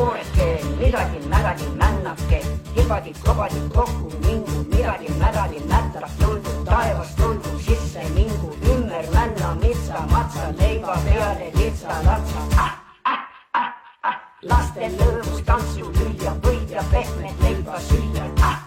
kooreke, midagi mädadi männake, hibadid kobadid kokku mingu, midagi mädadi mättab tulgu, taevast tulgu sisse mingu, ümber männa mitsa, matsa, leiva peale litsa, latsa. Lastel lõõmus tantsu lüüa, võid ja pehmed leiba süüa.